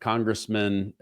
Congressman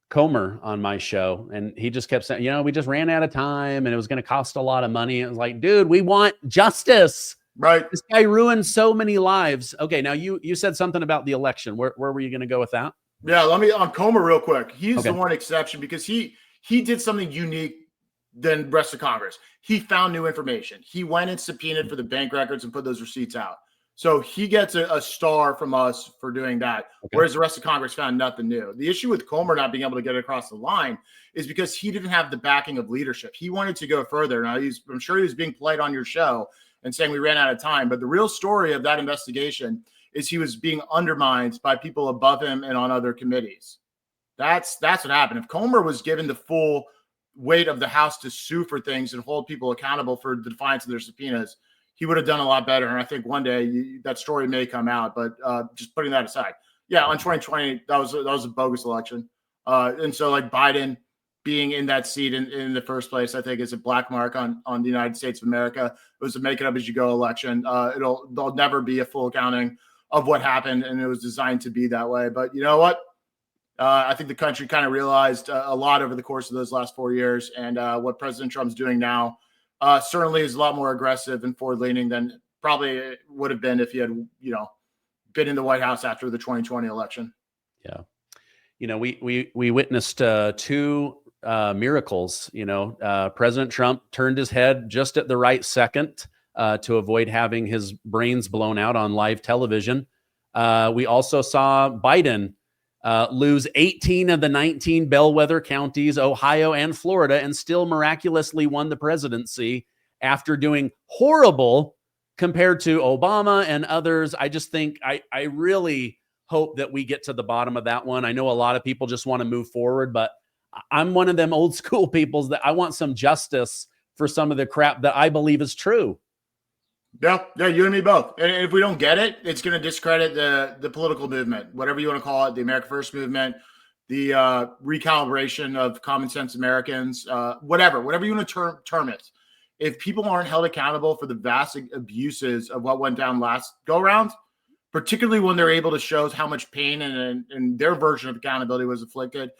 Comer on my show, and he just kept saying, we just ran out of time and it was going to cost a lot of money. It was like, dude, we want justice. Right. This guy ruined so many lives. Okay, now you said something about the election. Where were you going to go with that? Yeah, let me on Comer real quick. He's the one exception because he did something unique than the rest of Congress. He found new information. He went and subpoenaed for the bank records and put those receipts out. So he gets a star from us for doing that, whereas the rest of Congress found nothing new. The issue with Comer not being able to get it across the line is because he didn't have the backing of leadership. He wanted to go further. Now, I'm sure he was being polite on your show and saying we ran out of time. But the real story of that investigation is he was being undermined by people above him and on other committees. That's what happened. If Comer was given the full weight of the House to sue for things and hold people accountable for the defiance of their subpoenas, he would have done a lot better. And I think one day that story may come out, but just putting that aside. Yeah, on 2020, that was a bogus election. And so like Biden being in that seat in the first place, I think is a black mark on the United States of America. It was a make it up as you go election. There'll never be a full accounting of what happened, and it was designed to be that way. But you know what? I think the country kind of realized a lot over the course of those last 4 years, and what President Trump's doing now certainly is a lot more aggressive and forward-leaning than probably it would have been if he had, been in the White House after the 2020 election. Yeah. We witnessed two miracles. President Trump turned his head just at the right second to avoid having his brains blown out on live television. We also saw Biden lose 18 of the 19 bellwether counties, Ohio and Florida, and still miraculously won the presidency after doing horrible compared to Obama and others. I just think I really hope that we get to the bottom of that one. I know a lot of people just want to move forward, but I'm one of them old school peoples that I want some justice for some of the crap that I believe is true. Yeah, you and me both. And if we don't get it, it's going to discredit the political movement, whatever you want to call it, the America First movement, the recalibration of common sense Americans, whatever you want to term it. If people aren't held accountable for the vast abuses of what went down last go around, particularly when they're able to show how much pain and their version of accountability was inflicted,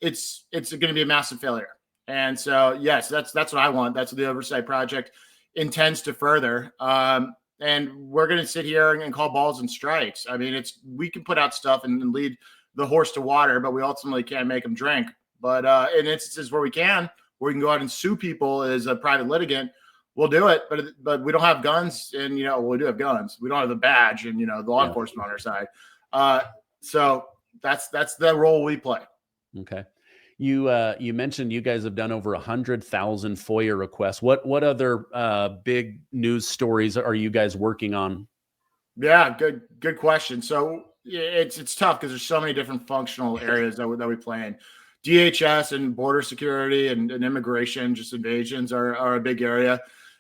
it's going to be a massive failure. And so, yes, that's what I want. That's what the Oversight Project intends to further. And we're going to sit here and call balls and strikes. I mean, we can put out stuff and lead the horse to water, but we ultimately can't make them drink. But in instances where we can go out and sue people as a private litigant, we'll do it. But we don't have guns, and we do have guns. We don't have the badge and the law enforcement on our side. So that's the role we play. Okay. You mentioned you guys have done over 100,000 FOIA requests. What other big news stories are you guys working on? Yeah, good question. So it's tough because there's so many different functional areas that we play in. DHS and border security and immigration, just invasions are a big area.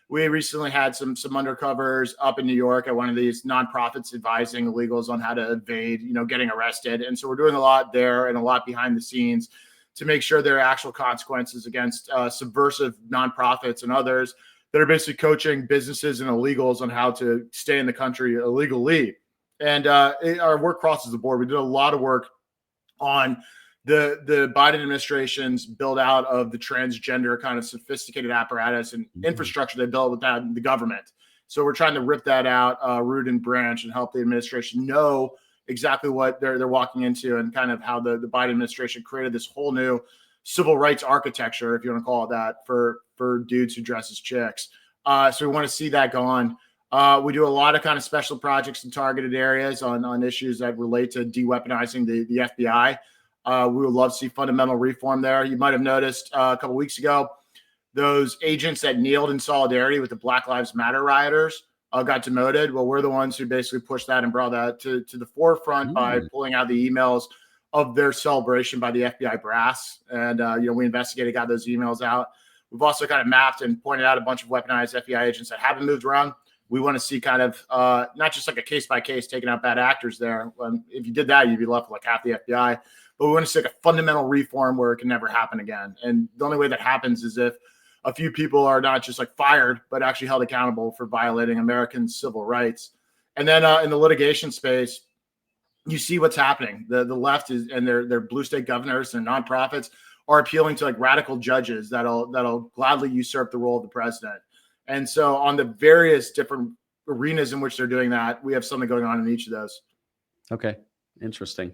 We recently had some undercovers up in New York at one of these nonprofits advising illegals on how to evade, getting arrested. And so we're doing a lot there and a lot behind the scenes to make sure there are actual consequences against subversive nonprofits and others that are basically coaching businesses and illegals on how to stay in the country illegally. And our work crosses the board. We did a lot of work on the Biden administration's build out of the transgender kind of sophisticated apparatus and infrastructure they built with that in the government. So we're trying to rip that out, root and branch, and help the administration know exactly what they're walking into and kind of how the Biden administration created this whole new civil rights architecture, if you want to call it that, for dudes who dress as chicks. So we want to see that gone. We do a lot of kind of special projects in targeted areas on issues that relate to de-weaponizing the FBI. We would love to see fundamental reform there. You might have noticed a couple weeks ago, those agents that kneeled in solidarity with the Black Lives Matter rioters got demoted. Well, we're the ones who basically pushed that and brought that to the forefront by pulling out the emails of their celebration by the FBI brass. And, we investigated, got those emails out. We've also kind of mapped and pointed out a bunch of weaponized FBI agents that haven't moved around. We want to see kind of not just like a case by case taking out bad actors there. If you did that, you'd be left with like half the FBI. But we want to see like a fundamental reform where it can never happen again. And the only way that happens is if a few people are not just like fired, but actually held accountable for violating American civil rights. And then in the litigation space, you see what's happening. The left is, and their blue state governors and nonprofits are appealing to like radical judges that'll gladly usurp the role of the president. And so on the various different arenas in which they're doing that, we have something going on in each of those. Okay. Interesting.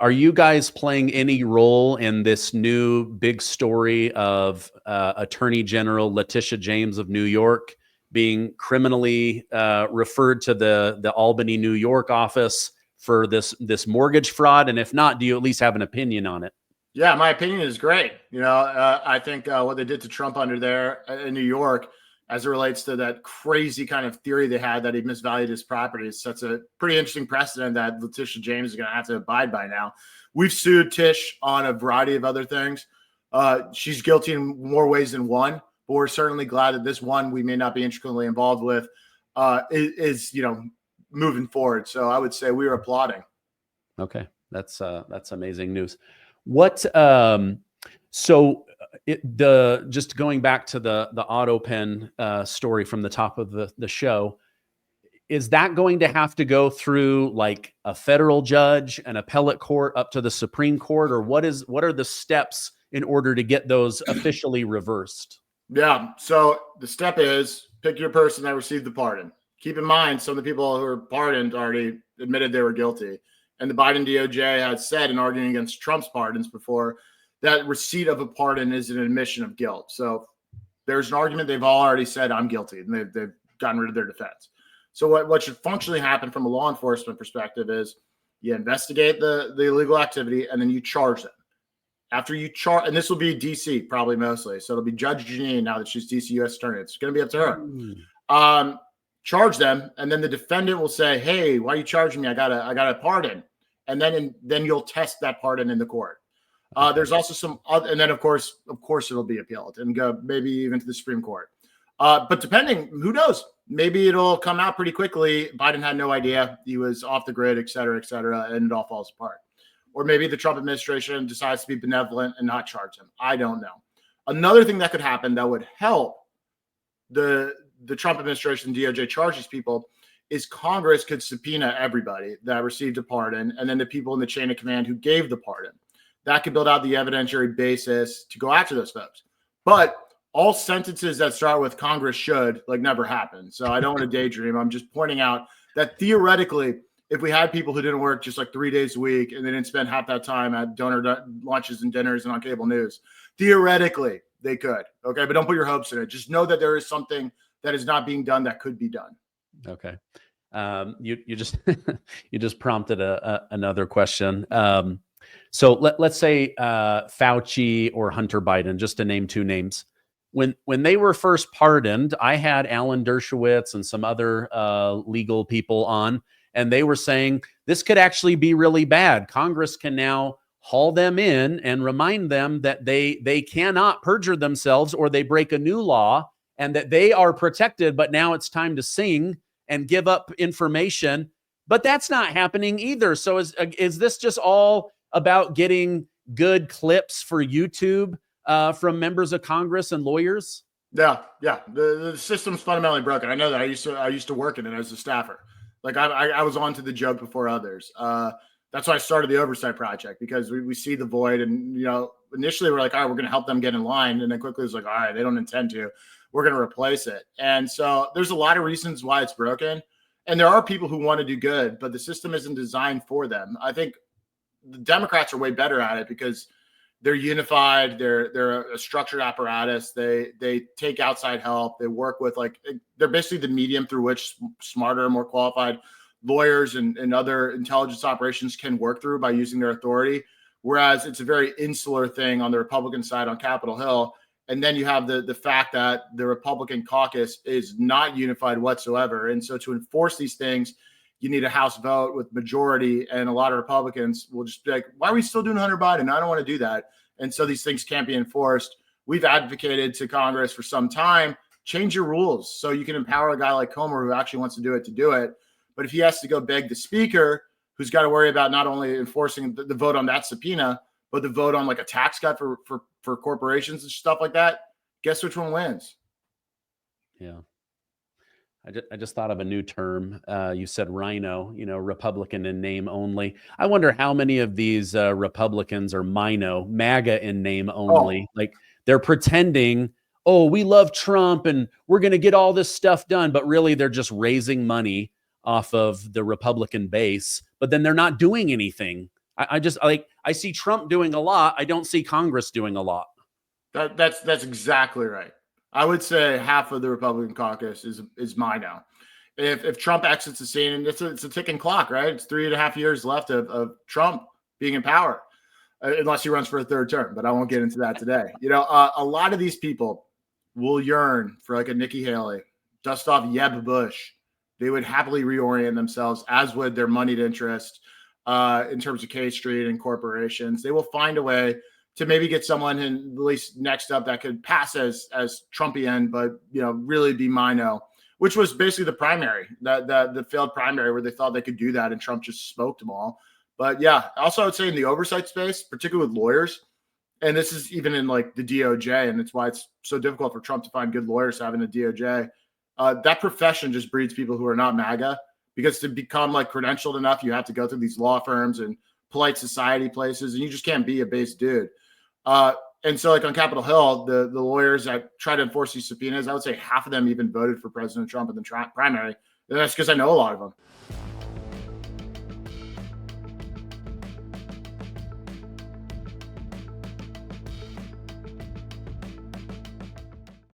Are you guys playing any role in this new big story of Attorney General Letitia James of New York being criminally referred to the Albany, New York office for this mortgage fraud? And if not, do you at least have an opinion on it? Yeah, my opinion is great. I think what they did to Trump under there in New York, as it relates to that crazy kind of theory they had that he misvalued his properties, sets a pretty interesting precedent that Letitia James is going to have to abide by now. We've sued Tish on a variety of other things. She's guilty in more ways than one, but we're certainly glad that this one we may not be intricately involved with is moving forward. So I would say we are applauding. Okay, that's amazing news. What just going back to the auto pen story from the top of the show, is that going to have to go through like a federal judge, an appellate court, up to the Supreme Court, or what are the steps in order to get those officially reversed? Yeah, so the step is pick your person that received the pardon. Keep in mind, some of the people who were pardoned already admitted they were guilty. And the Biden DOJ has said in arguing against Trump's pardons before that receipt of a pardon is an admission of guilt. So there's an argument they've all already said, I'm guilty, and they've gotten rid of their defense. So what should functionally happen from a law enforcement perspective is you investigate the illegal activity and then you charge them. After you charge, and this will be DC probably mostly. So it'll be Judge Jeanine now that she's DC U.S. Attorney. It's going to be up to her. Charge them, and then the defendant will say, "Hey, why are you charging me? I got a pardon," and then you'll test that pardon in the court. There's also some other, and then of course it'll be appealed and go maybe even to the Supreme Court. But depending, who knows? Maybe it'll come out pretty quickly. Biden had no idea he was off the grid, et cetera, and it all falls apart. Or maybe the Trump administration decides to be benevolent and not charge him. I don't know. Another thing that could happen that would help the Trump administration, DOJ charges people, is Congress could subpoena everybody that received a pardon and then the people in the chain of command who gave the pardon. That could build out the evidentiary basis to go after those folks. But all sentences that start with Congress should never happen. So I don't want to daydream. I'm just pointing out that theoretically, if we had people who didn't work just 3 days a week and they didn't spend half that time at donor lunches and dinners and on cable news, theoretically they could. Okay, but don't put your hopes in it. Just know that there is something that is not being done that could be done. Okay, you just you just prompted another question. So let's say Fauci or Hunter Biden, just to name two names. When they were first pardoned, I had Alan Dershowitz and some other legal people on, and they were saying this could actually be really bad. Congress can now haul them in and remind them that they cannot perjure themselves or they break a new law and that they are protected, but now it's time to sing and give up information. But that's not happening either. So is this just all about getting good clips for YouTube from members of Congress and lawyers? Yeah. The system's fundamentally broken. I know that. I used to work in it as a staffer. I was on to the joke before others. That's why I started the Oversight Project, because we see the void. And, initially we're like, all right, we're going to help them get in line. And then quickly it's like, all right, they don't intend to. We're going to replace it. And so there's a lot of reasons why it's broken. And there are people who want to do good, but the system isn't designed for them. I think the Democrats are way better at it because they're unified. They're a structured apparatus. They take outside help. They work with they're basically the medium through which smarter, more qualified lawyers and other intelligence operations can work through by using their authority. Whereas it's a very insular thing on the Republican side on Capitol Hill. And then you have the fact that the Republican caucus is not unified whatsoever. And so to enforce these things, you need a House vote with majority, and a lot of Republicans will just be like, why are we still doing Hunter Biden? I don't want to do that. And so these things can't be enforced. We've advocated to Congress for some time, change your rules so you can empower a guy like Comer who actually wants to do it. But if he has to go beg the speaker, who's got to worry about not only enforcing the vote on that subpoena, but the vote on a tax cut for corporations and stuff like that, guess which one wins? Yeah. I just thought of a new term. You said rhino, Republican in name only. I wonder how many of these Republicans are MAGA in name only. Oh, Like they're pretending, oh, we love Trump and we're going to get all this stuff done. But really, they're just raising money off of the Republican base. But then they're not doing anything. I just I see Trump doing a lot. I don't see Congress doing a lot. that's exactly right. I would say half of the Republican caucus is mine now. If Trump exits the scene, and it's a ticking clock, right? It's 3.5 years left of Trump being in power, unless he runs for a third term. But I won't get into that today. A lot of these people will yearn for like a Nikki Haley, dust off Jeb Bush. They would happily reorient themselves, as would their moneyed interest in terms of K Street and corporations. They will find a way to maybe get someone in at least next up that could pass as Trumpian, but really be Mino, which was basically the primary, the failed primary where they thought they could do that, and Trump just smoked them all. But yeah, also I would say in the oversight space, particularly with lawyers, and this is even in like the DOJ, and it's why it's so difficult for Trump to find good lawyers having a DOJ. That profession just breeds people who are not MAGA, because to become like credentialed enough, you have to go through these law firms and polite society places, and you just can't be a base dude. And so like on Capitol Hill, the lawyers that try to enforce these subpoenas, I would say half of them even voted for President Trump in the primary. And that's because I know a lot of them.